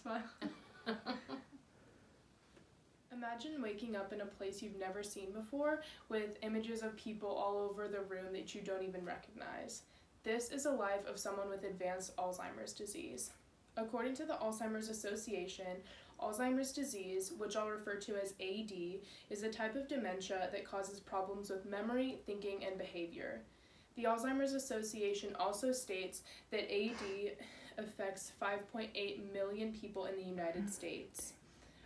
fun. Imagine waking up in a place you've never seen before with images of people all over the room that you don't even recognize. This is a life of someone with advanced Alzheimer's disease. According to the Alzheimer's Association, Alzheimer's disease, which I'll refer to as AD, is a type of dementia that causes problems with memory, thinking, and behavior. The Alzheimer's Association also states that AD affects 5.8 million people in the United States.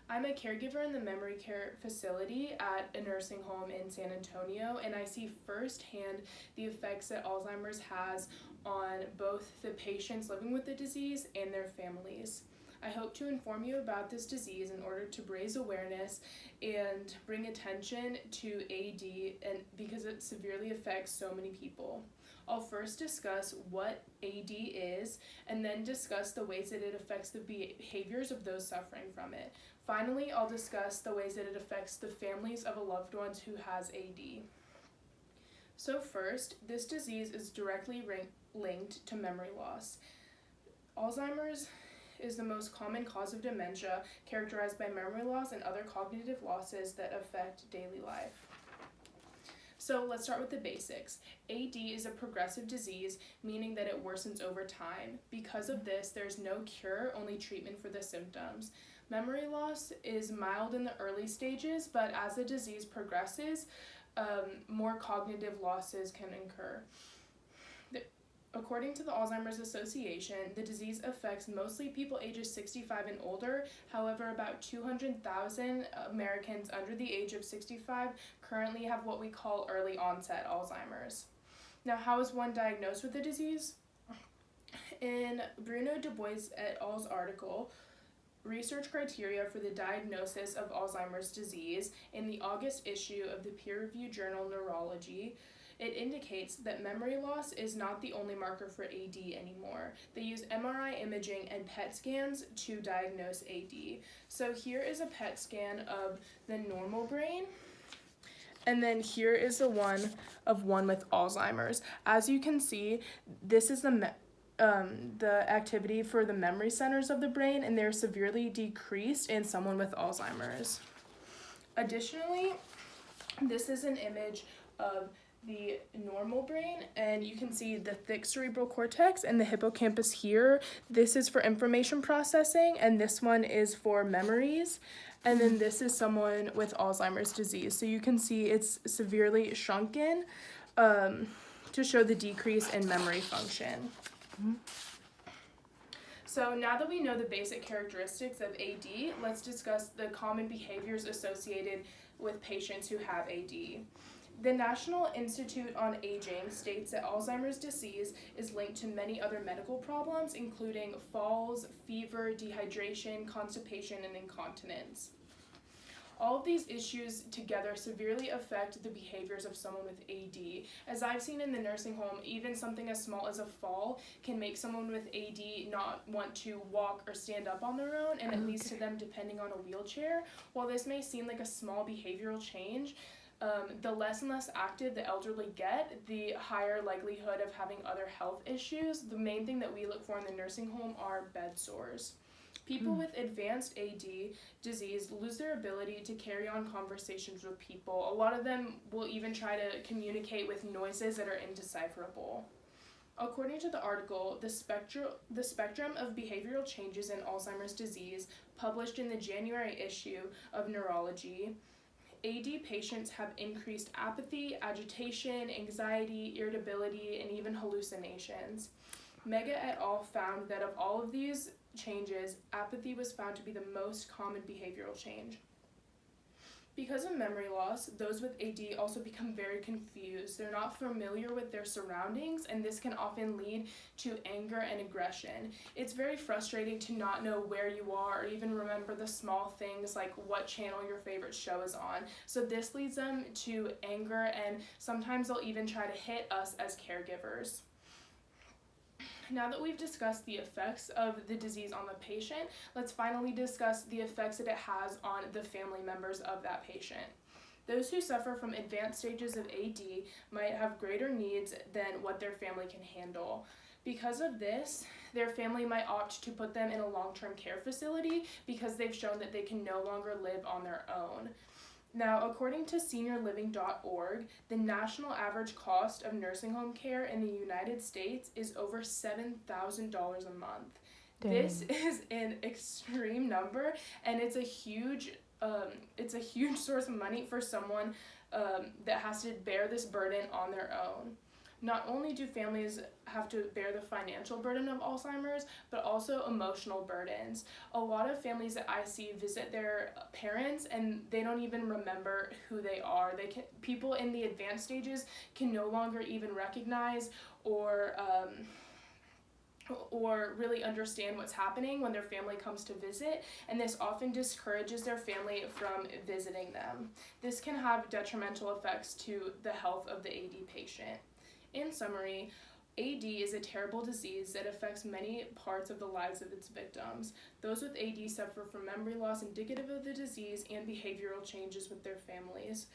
I'm a caregiver in the memory care facility at a nursing home in San Antonio, and I see firsthand the effects that Alzheimer's has on both the patients living with the disease and their families. I hope to inform you about this disease in order to raise awareness and bring attention to AD, and because it severely affects so many people. I'll first discuss what AD is, and then discuss the ways that it affects the behaviors of those suffering from it. Finally, I'll discuss the ways that it affects the families of a loved one who has AD. So first, this disease is directly linked to memory loss. Alzheimer's is the most common cause of dementia, characterized by memory loss and other cognitive losses that affect daily life. So let's start with the basics. AD is a progressive disease, meaning that it worsens over time. Because of this, there's no cure, only treatment for the symptoms. Memory loss is mild in the early stages, but as the disease progresses, more cognitive losses can occur. According to the Alzheimer's Association, the disease affects mostly people ages 65 and older. However, about 200,000 Americans under the age of 65 currently have what we call early onset Alzheimer's. Now, how is one diagnosed with the disease? In Bruno Du Bois et al.'s article, Research Criteria for the Diagnosis of Alzheimer's Disease, in the August issue of the peer-reviewed journal Neurology, it indicates that memory loss is not the only marker for AD anymore. They use MRI imaging and PET scans to diagnose AD. So here is a PET scan of the normal brain, and then here is the one with Alzheimer's. As you can see, this is the activity for the memory centers of the brain, and they're severely decreased in someone with Alzheimer's. Additionally, this is an image of the normal brain, and you can see the thick cerebral cortex and the hippocampus here. This is for information processing, and this one is for memories. And then this is someone with Alzheimer's disease. So you can see it's severely shrunken to show the decrease in memory function. So now that we know the basic characteristics of AD, let's discuss the common behaviors associated with patients who have AD. The National Institute on Aging states that Alzheimer's disease is linked to many other medical problems, including falls, fever, dehydration, constipation, and incontinence. All of these issues together severely affect the behaviors of someone with AD. As I've seen in the nursing home, even something as small as a fall can make someone with AD not want to walk or stand up on their own, and it leads to them depending on a wheelchair. While this may seem like a small behavioral change, the less and less active the elderly get, the higher likelihood of having other health issues. The main thing that we look for in the nursing home are bed sores. People with advanced AD disease lose their ability to carry on conversations with people. A lot of them will even try to communicate with noises that are indecipherable. According to the article, the spectrum of behavioral changes in Alzheimer's disease, published in the January issue of Neurology, AD patients have increased apathy, agitation, anxiety, irritability, and even hallucinations. Mega et al. Found that of all of these changes, apathy was found to be the most common behavioral change. Because of memory loss, those with AD also become very confused. They're not familiar with their surroundings, and this can often lead to anger and aggression. It's very frustrating to not know where you are or even remember the small things like what channel your favorite show is on. So this leads them to anger, and sometimes they'll even try to hit us as caregivers. Now that we've discussed the effects of the disease on the patient, let's finally discuss the effects that it has on the family members of that patient. Those who suffer from advanced stages of AD might have greater needs than what their family can handle. Because of this, their family might opt to put them in a long-term care facility because they've shown that they can no longer live on their own. Now, according to seniorliving.org, the national average cost of nursing home care in the United States is over $7,000 a month. Dang. This is an extreme number, and it's a huge source of money for someone that has to bear this burden on their own. Not only do families have to bear the financial burden of Alzheimer's, but also emotional burdens. A lot of families that I see visit their parents and they don't even remember who they are. People in the advanced stages can no longer even recognize or really understand what's happening when their family comes to visit, and this often discourages their family from visiting them. This can have detrimental effects to the health of the AD patient. In summary, AD is a terrible disease that affects many parts of the lives of its victims. Those with AD suffer from memory loss indicative of the disease and behavioral changes with their families.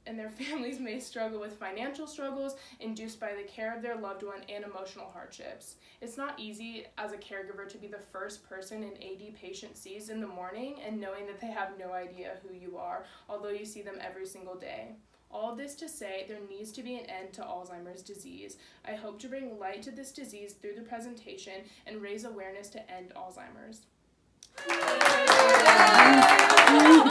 And their families may struggle with financial struggles induced by the care of their loved one and emotional hardships. It's not easy as a caregiver to be the first person an AD patient sees in the morning and knowing that they have no idea who you are, although you see them every single day. All of this to say, there needs to be an end to Alzheimer's disease. I hope to bring light to this disease through the presentation and raise awareness to end Alzheimer's.